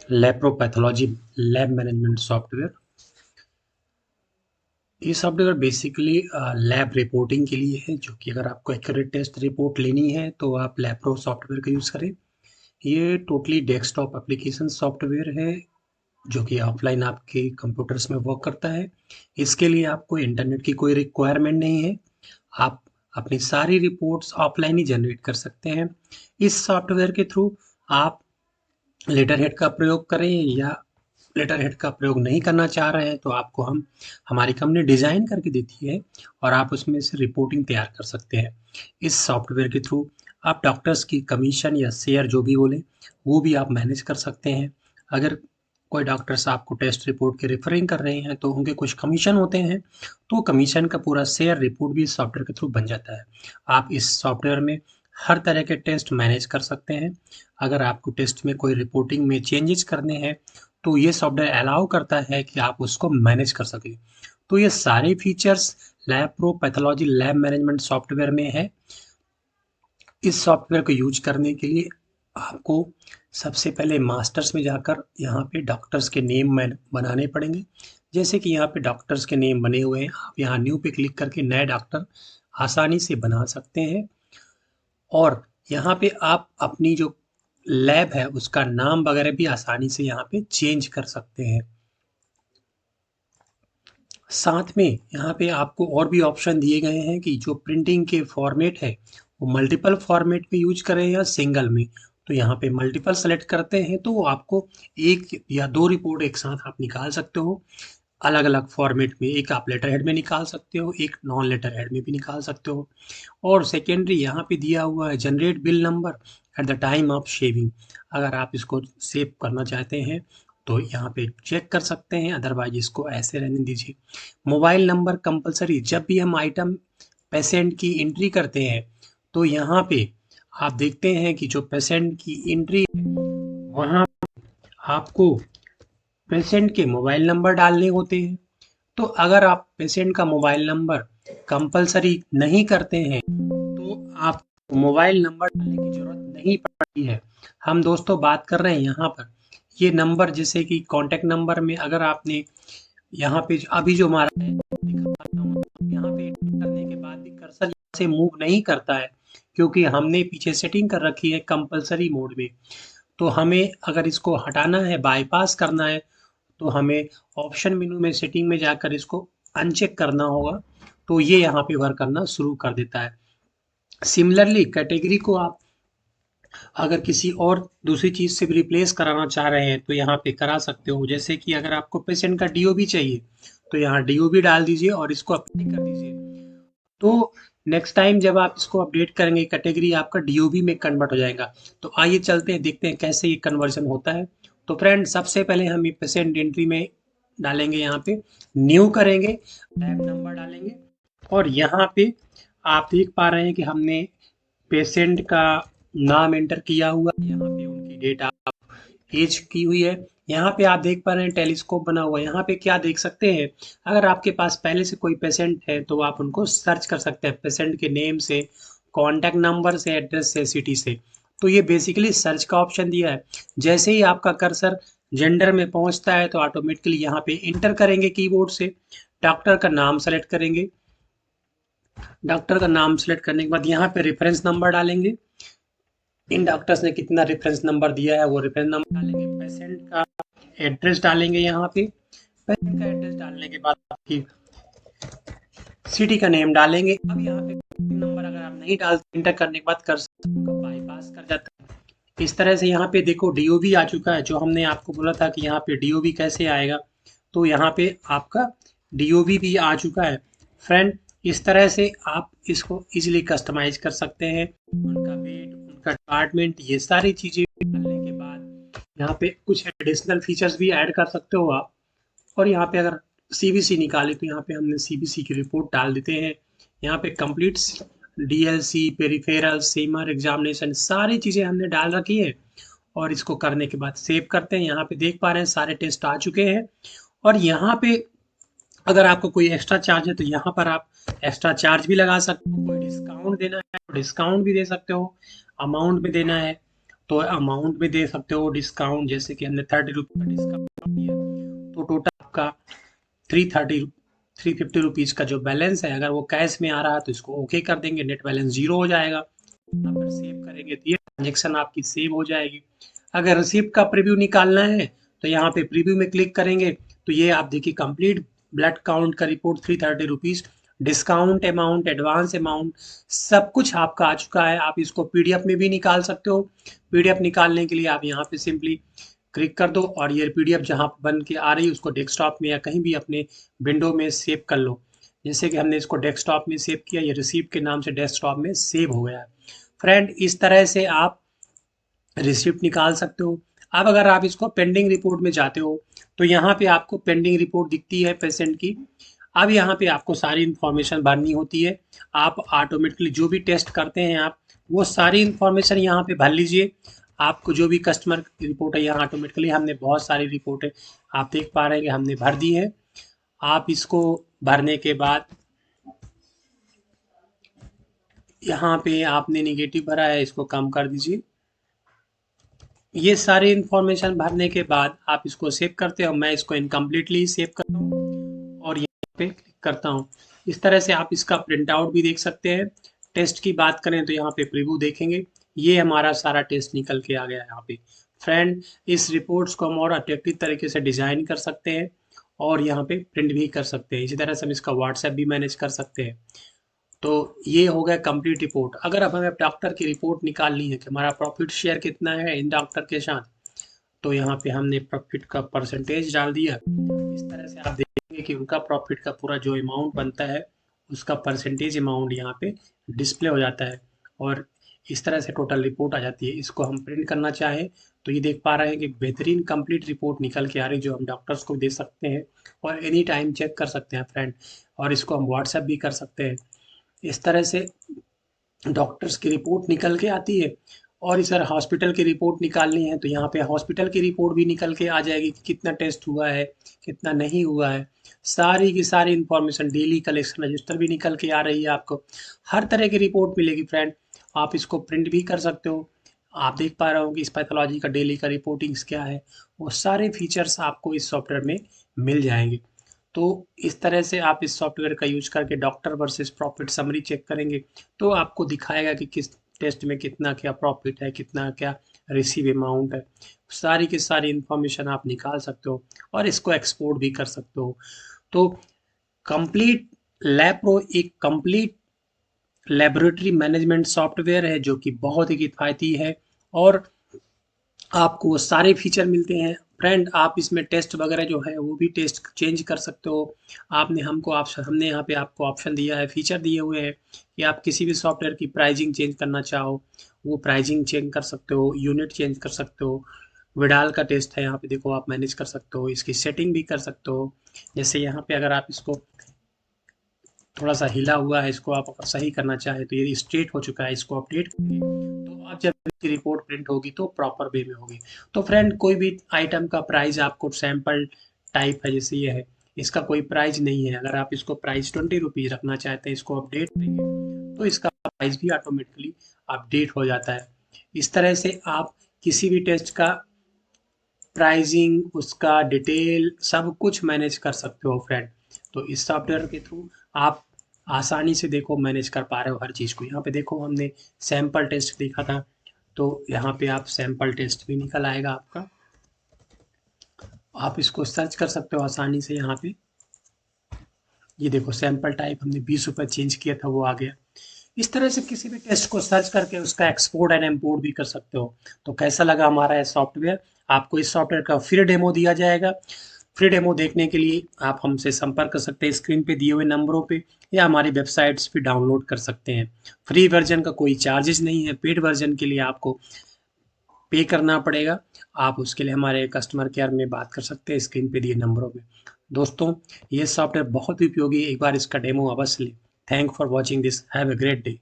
लैप्रोपैथोलॉजी lab management software. ये software basically lab reporting के लिए है, जो कि अगर आपको एक्यूरेट टेस्ट रिपोर्ट लेनी है तो आप लैप्रो सॉफ्टवेयर का यूज़ करें। ये टोटली डेस्कटॉप एप्लीकेशन सॉफ्टवेयर है, जो कि ऑफलाइन आपके कंप्यूटर्स में वर्क करता है। इसके लिए आपको इंटरनेट की कोई रिक्वायरमेंट नहीं है। आप अपनी सारी रिपोर्ट्स ऑफलाइन ही जनरेट कर सकते हैं। इस सॉफ्टवेयर के थ्रू आप लेटर हेड का प्रयोग करें या लेटर हेड का प्रयोग नहीं करना चाह रहे हैं तो आपको हमारी कंपनी डिज़ाइन करके देती है और आप उसमें से रिपोर्टिंग तैयार कर सकते हैं। इस सॉफ्टवेयर के थ्रू आप डॉक्टर्स की कमीशन या शेयर जो भी बोले वो भी आप मैनेज कर सकते हैं। अगर कोई डॉक्टर्स आपको टेस्ट रिपोर्ट के रेफरिंग कर रहे हैं तो उनके कुछ कमीशन होते हैं, तो कमीशन का पूरा शेयर रिपोर्ट भी इस सॉफ्टवेयर के थ्रू बन जाता है। आप इस सॉफ्टवेयर में हर तरह के टेस्ट मैनेज कर सकते हैं। अगर आपको टेस्ट में कोई रिपोर्टिंग में चेंजेस करने हैं तो ये सॉफ्टवेयर अलाउ करता है कि आप उसको मैनेज कर सकें। तो ये सारे features lab pro pathology lab management software में है। इस सॉफ्टवेयर को यूज करने के लिए आपको सबसे पहले मास्टर्स में जाकर यहाँ पे डॉक्टर्स के नेम बनाने पड़ेंगे। जैसे कि यहाँ पे डॉक्टर्स के नेम बने हुए हैं, आप यहाँ न्यू पे क्लिक करके नए डॉक्टर आसानी से बना सकते हैं। और यहाँ पे आप अपनी जो लैब है उसका नाम वगैरह भी आसानी से यहाँ पे चेंज कर सकते हैं। साथ में यहाँ पे आपको और भी ऑप्शन दिए गए हैं कि जो प्रिंटिंग के फॉर्मेट है वो मल्टीपल फॉर्मेट में यूज करें या सिंगल में। तो यहाँ पे मल्टीपल सेलेक्ट करते हैं तो आपको एक या दो रिपोर्ट एक साथ आप निकाल सकते हो अलग अलग फॉर्मेट में। एक आप लेटर हेड में निकाल सकते हो, एक नॉन लेटर हेड में भी निकाल सकते हो। और सेकेंडरी यहाँ पे दिया हुआ है generate bill number at the time of shaving. अगर आप इसको सेव करना चाहते हैं तो यहाँ पे चेक कर सकते हैं, अदरवाइज इसको ऐसे रहने दीजिए। मोबाइल नंबर कंपलसरी, जब भी हम आइटम पेशेंट की एंट्री करते हैं तो यहाँ पे आप देखते हैं कि जो पेशेंट की एंट्री वहाँ आपको पेशेंट के मोबाइल नंबर डालने होते हैं। तो अगर आप पेशेंट का मोबाइल नंबर कंपलसरी नहीं करते हैं तो आप मोबाइल नंबर डालने की जरूरत नहीं पड़ती है। हम दोस्तों बात कर रहे हैं यहाँ पर ये नंबर, जैसे कि कॉन्टैक्ट नंबर में अगर आपने यहाँ पे अभी जो हमारा है दिखाता हूँ, यहाँ पे एंटर करने के बाद भी कर्सर यहाँ से मूव नहीं करता है, क्योंकि हमने पीछे सेटिंग कर रखी है कंपलसरी मोड में। तो हमें अगर इसको हटाना है, बाईपास करना है, तो हमें ऑप्शन मेनू में सेटिंग में जाकर इसको अनचेक करना होगा। तो ये यहाँ पे वर्क करना शुरू कर देता है। सिमिलरली कैटेगरी को आप अगर किसी और दूसरी चीज़ से भी रिप्लेस कराना चाह रहे हैं तो यहाँ पे करा सकते हो। जैसे कि अगर आपको पेशेंट का डीओबी चाहिए तो यहाँ डीओबी डाल दीजिए और इसको अप्लाई कर दीजिए। तो नेक्स्ट टाइम जब आप इसको अपडेट करेंगे कैटेगरी आपका डीओबी में कन्वर्ट हो जाएगा। तो आइए चलते हैं, देखते हैं कैसे ये कन्वर्जन होता है। तो फ्रेंड सबसे पहले हम ये पेशेंट एंट्री में डालेंगे, यहाँ पे न्यू करेंगे, लैब नंबर डालेंगे और यहाँ पे आप देख पा रहे हैं कि हमने पेशेंट का नाम एंटर किया हुआ है, यहाँ पे उनकी डेट ऑफ एज की हुई है। यहाँ पे आप देख पा रहे हैं टेलीस्कोप बना हुआ है। यहाँ पे क्या देख सकते हैं, अगर आपके पास पहले से कोई पेशेंट है तो आप उनको सर्च कर सकते हैं पेशेंट के नेम से, कॉन्टैक्ट नंबर से, एड्रेस से, सिटी से। तो ये बेसिकली सर्च का ऑप्शन दिया है। जैसे ही आपका कर्सर जेंडर में पहुंचता है तो ऑटोमेटिकली यहाँ पे इंटर करेंगे कीबोर्ड से, डॉक्टर का नाम सेलेक्ट करेंगे। डॉक्टर का नाम सेलेक्ट करने के बाद यहाँ पे रेफरेंस नंबर डालेंगे। इन डॉक्टर्स ने कितना रेफरेंस नंबर दिया है वो रेफरेंस नंबर डालेंगे। पेशेंट का एड्रेस डालेंगे यहाँ पे। पेशेंट का एड्रेस डालने के बाद आपकी सिटी का नेम डालेंगे। अब यहाँ पे नंबर अगर आप नहीं डालते इंटर करने के बाद कर्सर बाईपास कर जाता है। इस तरह से यहाँ पे देखो डीओबी आ चुका है, जो हमने आपको बोला था कि यहाँ पे डीओबी कैसे आएगा। तो यहाँ पे आपका डीओबी भी आ चुका है। फ्रेंड इस तरह से आप इसको इजीली कस्टमाइज कर सकते हैं। उनका वेट, उनका डिपार्टमेंट, ये सारी चीज़ें डालने के बाद यहाँ पे कुछ एडिशनल फीचर्स भी ऐड कर सकते हो आप। और यहाँ पे अगर सीबीसी निकाले तो यहाँ पे हमने सीबीसी की रिपोर्ट डाल देते हैं। यहाँ पे complete DLC, peripheral, seamer examination सारी चीज़ें हमने डाल रखी है। और इसको करने के बाद सेव करते हैं। यहाँ पे देख पा रहे हैं सारे टेस्ट आ चुके हैं। और यहाँ पे अगर आपको कोई एक्स्ट्रा चार्ज है तो यहाँ पर आप एक्स्ट्रा चार्ज भी लगा सकते हो। कोई डिस्काउंट देना है तो डिस्काउंट भी दे सकते हो, अमाउंट भी देना है तो अमाउंट भी दे सकते हो डिस्काउंट, जैसे कि हमने 30 रुपये का डिस्काउंट दिया, तो टोटल आपका 350 रुपीज़ का जो बैलेंस है, अगर वो कैश में आ रहा है तो इसको ओके कर देंगे, नेट बैलेंस जीरो हो जाएगा। यहाँ पर सेव करेंगे तो ये ट्रांजेक्शन आपकी सेव हो जाएगी। अगर रिसिप्ट का प्रीव्यू निकालना है तो यहाँ पे प्रीव्यू में क्लिक करेंगे तो ये आप देखिए कंप्लीट ब्लड काउंट का report 330 rupees, discount amount, advance amount, सब कुछ आपका आ चुका है। आप इसको पीडीएफ में भी निकाल सकते हो। पीडीएफ निकालने के लिए आप यहाँ पे सिंपली क्लिक कर दो और ये पीडीएफ जहाँ बन के आ रही है उसको डेस्कटॉप में या कहीं भी अपने विंडो में सेव कर लो। जैसे कि हमने इसको डेस्कटॉप में सेव किया, ये रिसीप्ट के नाम से डेस्कटॉप में सेव हो गया है। फ्रेंड, इस तरह से आप रिसिप्ट निकाल सकते हो। अब अगर आप इसको पेंडिंग रिपोर्ट में जाते हो तो यहाँ पे आपको पेंडिंग रिपोर्ट दिखती है पेशेंट की। अब यहाँ पे आपको सारी इन्फॉर्मेशन भरनी होती है। आप ऑटोमेटिकली जो भी टेस्ट करते हैं आप वो सारी इन्फॉर्मेशन यहाँ पे भर लीजिए। आपको जो भी कस्टमर की रिपोर्ट है यहाँ ऑटोमेटिकली हमने बहुत सारी रिपोर्टें आप देख पा रहे हैं कि हमने भर दी है। आप इसको भरने के बाद यहाँ पे आपने निगेटिव भरा है, इसको कम कर दीजिए। ये सारी इन्फॉर्मेशन भरने के बाद आप इसको सेव करते हो। मैं इसको इनकम्प्लीटली सेव करता हूँ और यहाँ पे क्लिक करता हूँ। इस तरह से आप इसका प्रिंट आउट भी देख सकते हैं। टेस्ट की बात करें तो यहाँ पे प्रीव्यू देखेंगे, ये हमारा सारा टेस्ट निकल के आ गया है यहाँ पे। फ्रेंड, इस रिपोर्ट्स को हम और अट्रैक्टिव तरीके से डिजाइन कर सकते हैं और यहाँ पे प्रिंट भी कर सकते हैं। इसी तरह से हम इसका व्हाट्सएप भी मैनेज कर सकते हैं। तो ये हो गया कंप्लीट रिपोर्ट। अगर अब हमें डॉक्टर की रिपोर्ट निकालनी है कि हमारा प्रॉफिट शेयर कितना है इन डॉक्टर के साथ, तो यहाँ पे हमने प्रॉफिट का परसेंटेज डाल दिया। इस तरह से आप देखेंगे कि उनका प्रॉफिट का पूरा जो अमाउंट बनता है उसका परसेंटेज अमाउंट यहाँ पे डिस्प्ले हो जाता है और इस तरह से टोटल रिपोर्ट आ जाती है। इसको हम प्रिंट करना चाहें तो ये देख पा रहे हैं कि बेहतरीन कंप्लीट रिपोर्ट निकल के आ रही है, जो हम डॉक्टर्स को दे सकते हैं और एनी टाइम चेक कर सकते हैं फ्रेंड। और इसको हम व्हाट्सएप भी कर सकते हैं। इस तरह से डॉक्टर्स की रिपोर्ट निकल के आती है। और इस तरह हॉस्पिटल की रिपोर्ट निकालनी है तो यहाँ पे हॉस्पिटल की रिपोर्ट भी निकल के आ जाएगी कि कितना टेस्ट हुआ है, कितना नहीं हुआ है। सारी की सारी इन्फॉर्मेशन, डेली कलेक्शन रजिस्टर भी निकल के आ रही है। आपको हर तरह की रिपोर्ट मिलेगी फ्रेंड। आप इसको प्रिंट भी कर सकते हो। आप देख पा रहे हो कि इस पैथोलॉजी का डेली का रिपोर्टिंग्स क्या है, वो सारे फीचर्स आपको इस सॉफ्टवेयर में मिल जाएंगे। तो इस तरह से आप इस सॉफ्टवेयर का यूज करके doctor versus profit summary check करेंगे तो आपको दिखाएगा कि किस टेस्ट में कितना क्या प्रॉफिट है, कितना क्या रिसीव अमाउंट है। सारी की सारी इंफॉर्मेशन आप निकाल सकते हो और इसको एक्सपोर्ट भी कर सकते हो। तो कंप्लीट लैब प्रो एक कंप्लीट लेबोरेटरी मैनेजमेंट सॉफ्टवेयर है जो कि बहुत ही किफ़ायती है और आपको वो सारे फीचर मिलते हैं। फ्रेंड, आप इसमें टेस्ट वगैरह जो है वो भी टेस्ट चेंज कर सकते हो। हमने यहाँ पे आपको ऑप्शन दिया है, फीचर दिए हुए हैं कि आप किसी भी सॉफ्टवेयर की प्राइजिंग चेंज करना चाहो वो प्राइजिंग चेंज कर सकते हो, यूनिट चेंज कर सकते हो। विडाल का टेस्ट है यहाँ पे देखो, आप मैनेज कर सकते हो, इसकी सेटिंग भी कर सकते हो। जैसे यहाँ पे अगर आप इसको थोड़ा सा हिला हुआ है, इसको आप अगर सही करना चाहे तो ये स्ट्रेट हो चुका है, इसको अपडेट करिए तो आप जब इसकी रिपोर्ट प्रिंट होगी तो प्रॉपर वे में होगी। तो फ्रेंड, कोई भी आइटम का प्राइस आपको सैंपल टाइप है जैसे ये है, इसका कोई प्राइस नहीं है। अगर आप इसको प्राइस 20 रुपीज़ रखना चाहते हैं, इसको अपडेट करिए तो इसका प्राइस भी ऑटोमेटिकली अपडेट हो जाता है। इस तरह से आप किसी भी टेस्ट का प्राइजिंग, उसका डिटेल सब कुछ मैनेज कर सकते हो फ्रेंड। तो इस सॉफ्टवेयर के थ्रू आप आसानी से देखो मैनेज कर पा रहे हो हर चीज़ को। यहाँ पे देखो हमने सैंपल टेस्ट देखा था तो यहाँ पे आप सैंपल टेस्ट भी निकल आएगा आपका। आप इसको सर्च कर सकते हो आसानी से। यहाँ पे ये देखो सैंपल टाइप हमने 20 रुपये चेंज किया था, वो आ गया। इस तरह से किसी भी टेस्ट को सर्च करके उसका एक्सपोर्ट एंड इम्पोर्ट भी कर सकते हो। तो कैसा लगा हमारा ये सॉफ्टवेयर? आपको इस सॉफ्टवेयर का फ्री डेमो दिया जाएगा। फ्री डेमो देखने के लिए आप हमसे संपर्क कर सकते हैं स्क्रीन पे दिए हुए नंबरों पे या हमारी वेबसाइट्स पे डाउनलोड कर सकते हैं। फ्री वर्जन का कोई चार्जेस नहीं है, पेड वर्जन के लिए आपको पे करना पड़ेगा। आप उसके लिए हमारे कस्टमर केयर में बात कर सकते हैं स्क्रीन पे दिए नंबरों पे। दोस्तों, ये सॉफ्टवेयर बहुत ही उपयोगी है, एक बार इसका डेमो अवश्य लें। Thank for watching this, have a great day.